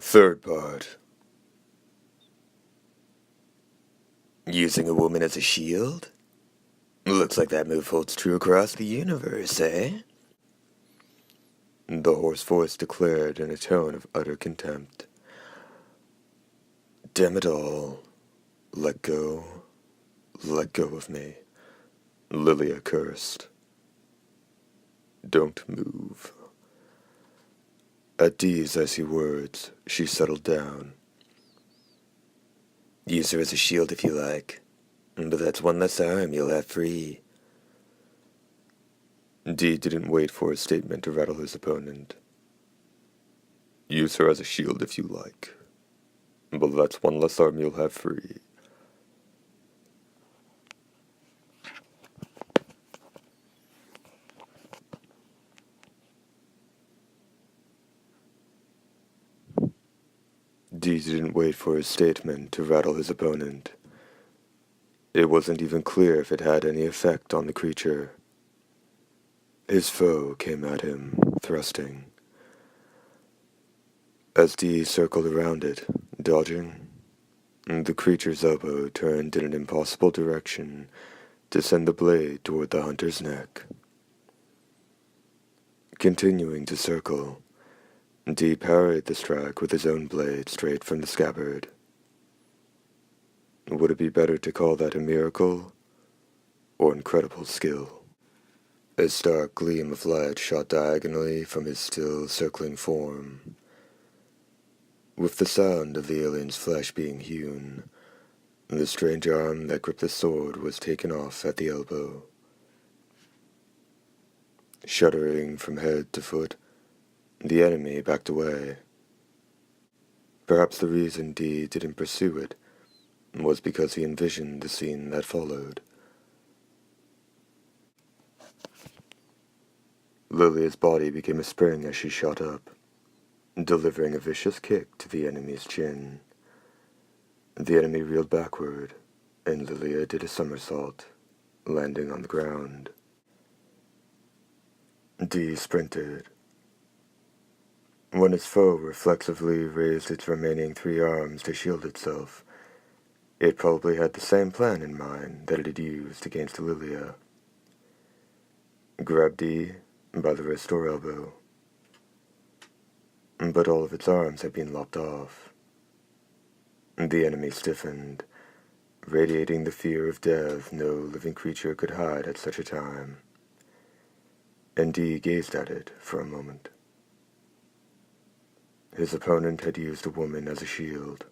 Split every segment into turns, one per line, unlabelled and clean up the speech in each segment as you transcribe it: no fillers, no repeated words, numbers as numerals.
Third part. Using a woman as a shield? Looks like that move holds true across the universe, eh? The hoarse voice declared in a tone of utter contempt. Damn it all. Let go. Let go of me. Lilia cursed. Don't move. At Dee's icy words, she settled down. Use her as a shield if you like, but that's one less arm you'll have free. Dee didn't wait for a statement to rattle his opponent. Use her as a shield if you like, but that's one less arm you'll have free. Dee didn't wait for his statement to rattle his opponent. It wasn't even clear if it had any effect on the creature. His foe came at him, thrusting. As Dee circled around it, dodging, the creature's elbow turned in an impossible direction to send the blade toward the hunter's neck. Continuing to circle, Dee parried the strike with his own blade straight from the scabbard. Would it be better to call that a miracle or incredible skill? A stark gleam of light shot diagonally from his still circling form. With the sound of the alien's flesh being hewn, the strange arm that gripped the sword was taken off at the elbow. Shuddering from head to foot, the enemy backed away. Perhaps the reason Dee didn't pursue it was because he envisioned the scene that followed. Lilia's body became a spring as she shot up, delivering a vicious kick to the enemy's chin. The enemy reeled backward, and Lilia did a somersault, landing on the ground. Dee sprinted. When his foe reflexively raised its remaining 3 arms to shield itself, it probably had the same plan in mind that it had used against Lilia. Grab Dee by the wrist or elbow. But all of its arms had been lopped off. The enemy stiffened, radiating the fear of death no living creature could hide at such a time. And Dee gazed at it for a moment. His opponent had used a woman as a shield.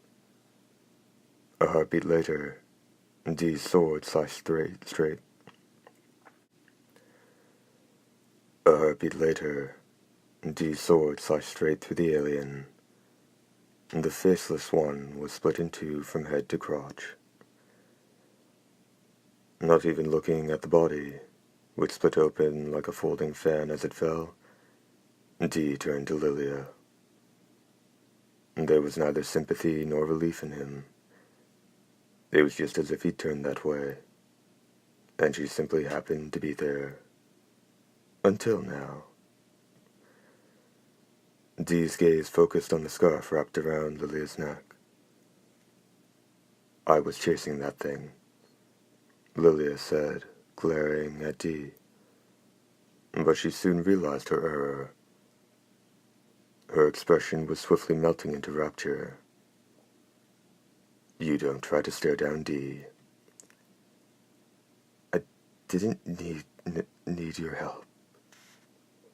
A heartbeat later, Dee's sword slashed straight. A heartbeat later, Dee's sword slashed straight through the alien. The faceless one was split in 2 from head to crotch. Not even looking at the body, which split open like a folding fan as it fell, Dee turned to Lilia. There was neither sympathy nor relief in him. It was just as if he'd turned that way, and she simply happened to be there. Until now. Dee's gaze focused on the scarf wrapped around Lilia's neck. I was chasing that thing, Lilia said, glaring at Dee. But she soon realized her error. Her expression was swiftly melting into rapture. You don't try to stare down Dee. I didn't need your help,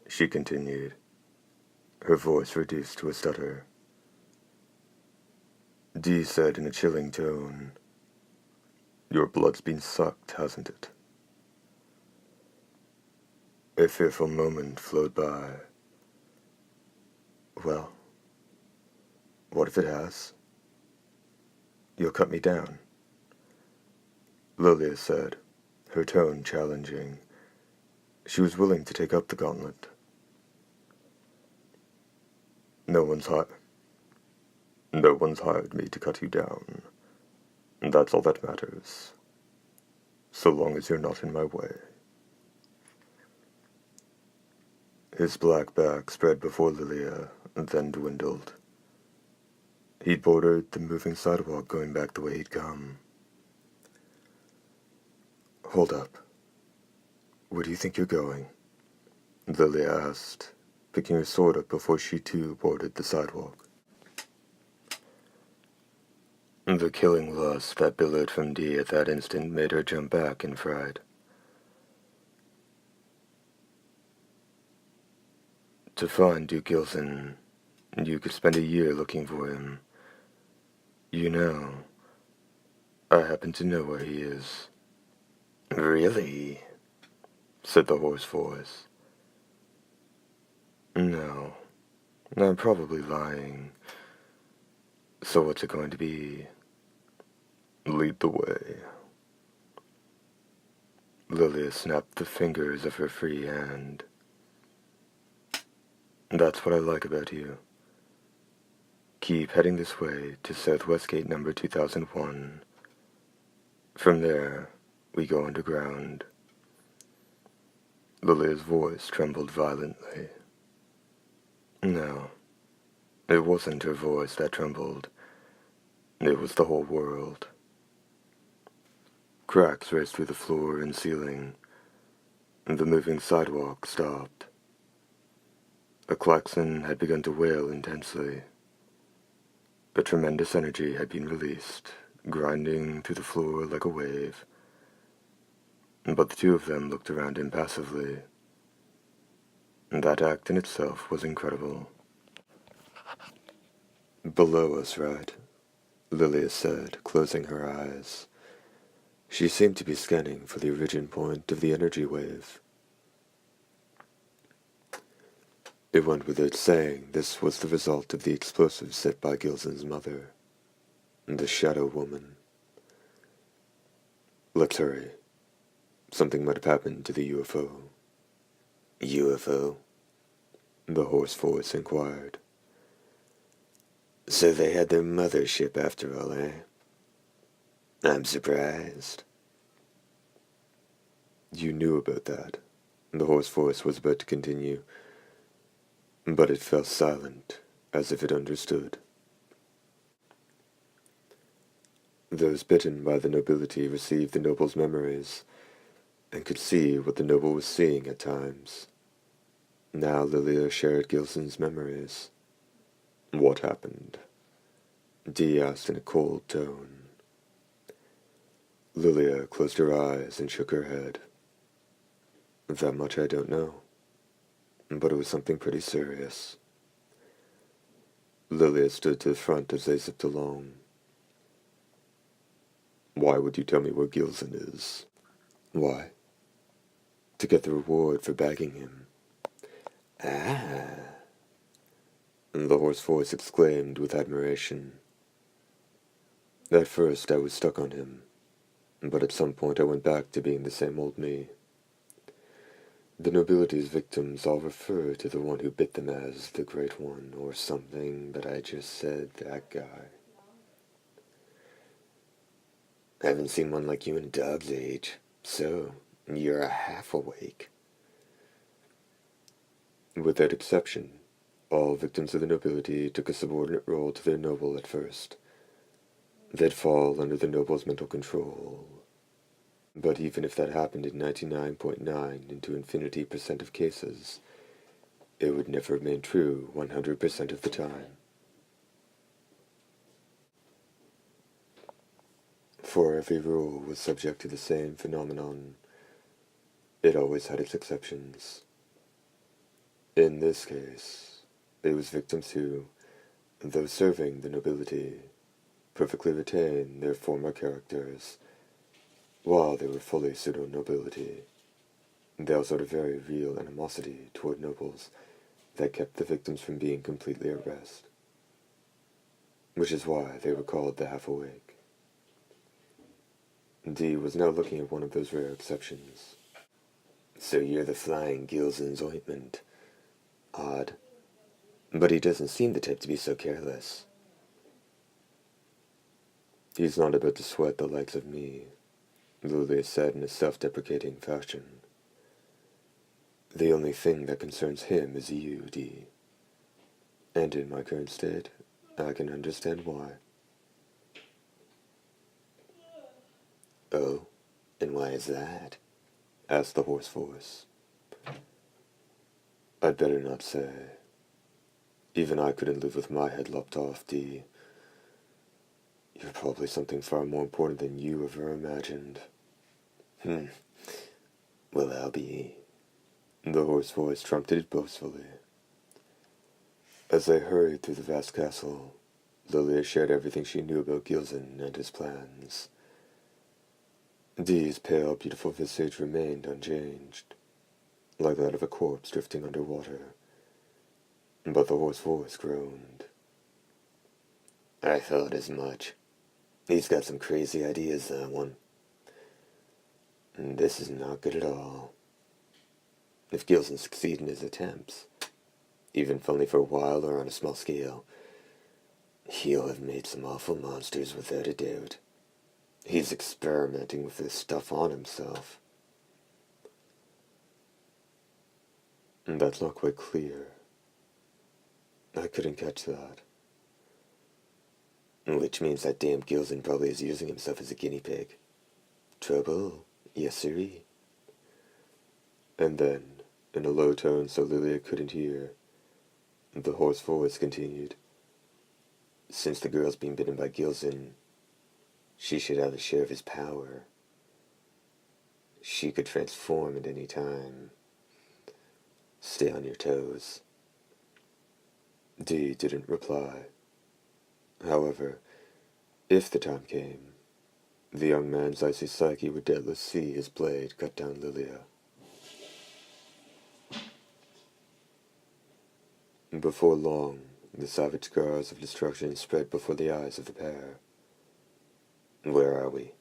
she continued, her voice reduced to a stutter. Dee said in a chilling tone, Your blood's been sucked, hasn't it? A fearful moment flowed by. Well, what if it has? You'll cut me down, Lilia said, her tone challenging. She was willing to take up the gauntlet. No one's hired me to cut you down. That's all that matters. So long as you're not in my way. His black back spread before Lilia, then dwindled. He'd boarded the moving sidewalk going back the way he'd come. "Hold up. Where do you think you're going?" Lily asked, picking her sword up before she too boarded the sidewalk. The killing lust that billowed from Dee at that instant made her jump back in fright. To find Duke Gilson, you could spend a year looking for him. You know, I happen to know where he is. "Really?" said the hoarse voice. "No, I'm probably lying. So what's it going to be?" "Lead the way." Lilia snapped the fingers of her free hand. "That's what I like about you. Keep heading this way to Southwest Gate number 2001. From there, we go underground." Lilia's voice trembled violently. No, it wasn't her voice that trembled. It was the whole world. Cracks raced through the floor and ceiling, and the moving sidewalk stopped. A klaxon had begun to wail intensely. A tremendous energy had been released, grinding through the floor like a wave. But the two of them looked around impassively. That act in itself was incredible. "Below us, right?" Lilia said, closing her eyes. She seemed to be scanning for the origin point of the energy wave. It went without saying this was the result of the explosive set by Gilson's mother, the Shadow Woman. "Let's hurry. Something might have happened to the UFO." "UFO?" the hoarse voice inquired. "So they had their mothership after all, eh? I'm surprised." "You knew about that," the hoarse voice was about to continue, but it fell silent, as if it understood. Those bitten by the nobility received the noble's memories, and could see what the noble was seeing at times. Now Lilia shared Gilson's memories. "What happened?" Dee asked in a cold tone. Lilia closed her eyes and shook her head. "That much I don't know, but it was something pretty serious." Lilia stood to the front as they zipped along. "Why would you tell me where Gilson is?" "Why? To get the reward for bagging him." "Ah," the hoarse voice exclaimed with admiration. "At first I was stuck on him, but at some point I went back to being the same old me. The nobility's victims all refer to the one who bit them as the Great One or something, but I just said that guy. I haven't seen one like you in a dog's age, so you're a half awake." Without exception, all victims of the nobility took a subordinate role to their noble at first. They'd fall under the noble's mental control. But even if that happened in 99.9 into infinity% of cases, it would never remain true 100% of the time. For every rule was subject to the same phenomenon. It always had its exceptions. In this case, it was victims who, though serving the nobility, perfectly retained their former characters, while they were fully pseudo-nobility. They also had a very real animosity toward nobles that kept the victims from being completely at rest, which is why they were called the half-awake. Dee was now looking at one of those rare exceptions. "So you're the flying Gilson's ointment. Odd. But he doesn't seem the type to be so careless." "He's not about to sweat the likes of me," Lilia said in a self-deprecating fashion. "The only thing that concerns him is you, Dee. And in my current state, I can understand why. Oh, and why is that? Asked the hoarse voice. I'd better not say. Even I couldn't live with my head lopped off, Dee. You're probably something far more important than you ever imagined. Hmm. Well, I'll be. The hoarse voice trumpeted boastfully. As they hurried through the vast castle, Lilia shared everything she knew about Gilson and his plans. Dee's pale, beautiful visage remained unchanged, like that of a corpse drifting under water. But the hoarse voice groaned. I thought as much. He's got some crazy ideas, that one. And this is not good at all. If Gilson succeeds in his attempts, even if only for a while or on a small scale, he'll have made some awful monsters without a doubt. He's experimenting with this stuff on himself. And that's not quite clear. I couldn't catch that. Which means that damn Gilson probably is using himself as a guinea pig. Trouble? Yes, sirree. And then, in a low tone so Lilia couldn't hear, the hoarse voice continued. Since the girl's been bitten by Gilson, she should have a share of his power. She could transform at any time. Stay on your toes. Dee didn't reply. However, if the time came, the young man's icy psyche would doubtless see his blade cut down Lilia. Before long, the savage scars of destruction spread before the eyes of the pair. Where are we?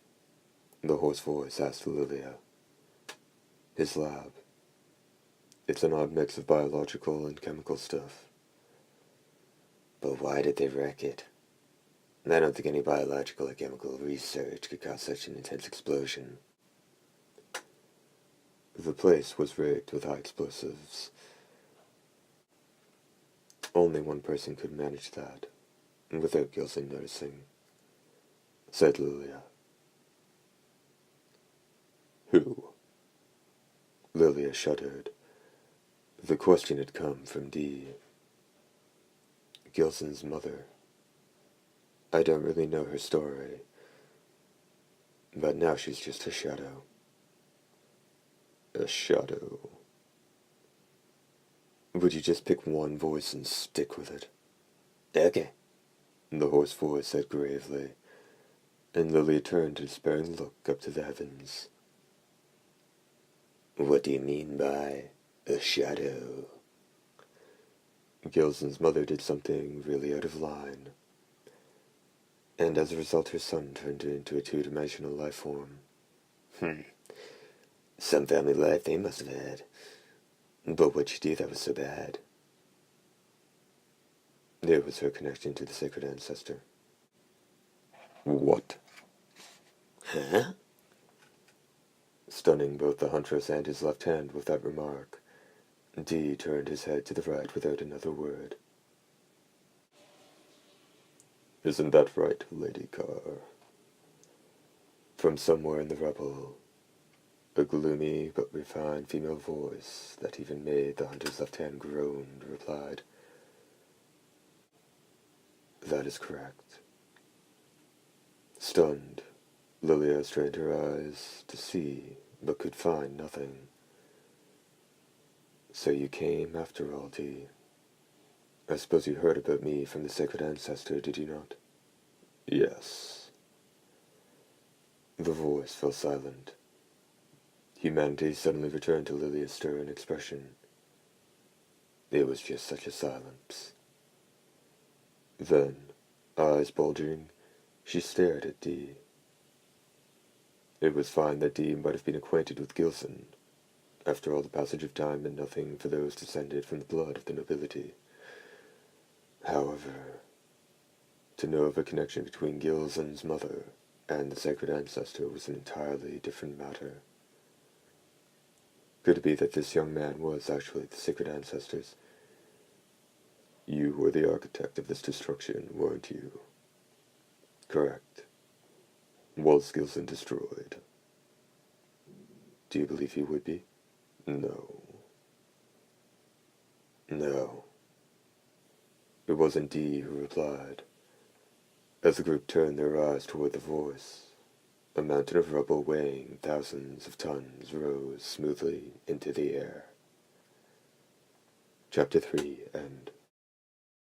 The hoarse voice asked Lilia. His lab. It's an odd mix of biological and chemical stuff. But why did they wreck it? I don't think any biological or chemical research could cause such an intense explosion. The place was rigged with high explosives. Only one person could manage that, without Gilson noticing, said Lilia. Who? Lilia shuddered. The question had come from Dee. Gilson's mother. I don't really know her story, but now she's just a shadow. A shadow. Would you just pick one voice and stick with it? Okay, the hoarse voice said gravely, and Lilia turned a despairing look up to the heavens. What do you mean by a shadow? Gilson's mother did something really out of line, and as a result her son turned her into a two-dimensional life form. Some family life they must have had. But what'd you do that was so bad? It was her connection to the sacred ancestor. What? Huh? Stunning both the huntress and his left hand with that remark, Dee turned his head to the right without another word. Isn't that right, Lady Carr? From somewhere in the rubble, a gloomy but refined female voice that even made the hunter's left hand groan replied, That is correct. Stunned, Lilia strained her eyes to see, but could find nothing. So you came after all, Dee. I suppose you heard about me from the sacred ancestor, did you not? Yes. The voice fell silent. Humanity suddenly returned to Lilia's stern expression. It was just such a silence. Then, eyes bulging, she stared at Dee. It was fine that Dee might have been acquainted with Gilson. After all, the passage of time meant nothing for those descended from the blood of the nobility. However, to know of a connection between Gilson's mother and the sacred ancestor was an entirely different matter. Could it be that this young man was actually the sacred ancestor's? You were the architect of this destruction, weren't you? Correct. Was Gilson destroyed? Do you believe he would be? No. No. It wasn't Dee who replied. As the group turned their eyes toward the voice, a mountain of rubble weighing thousands of tons rose smoothly into the air. Chapter 3 End.